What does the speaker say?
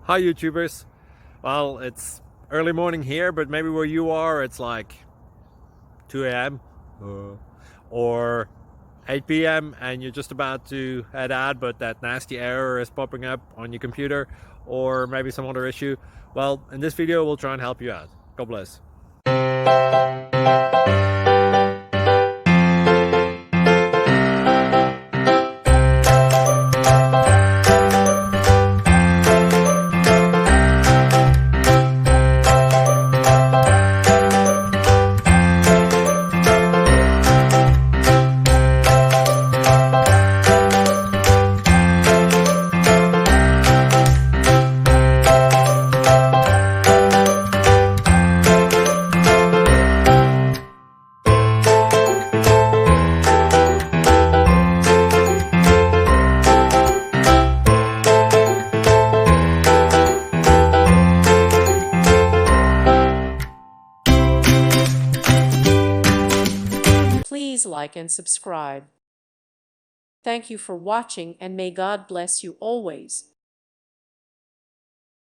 Hi YouTubers. Well, it's early morning here, but maybe where you are it's like 2 a.m. or 8 p.m. and you're just about to head out, but that nasty error is popping up on your computer, or maybe some other issue. Well, in this video we'll try and help you out. God bless. Please like and subscribe. Thank you for watching, and may God bless you always.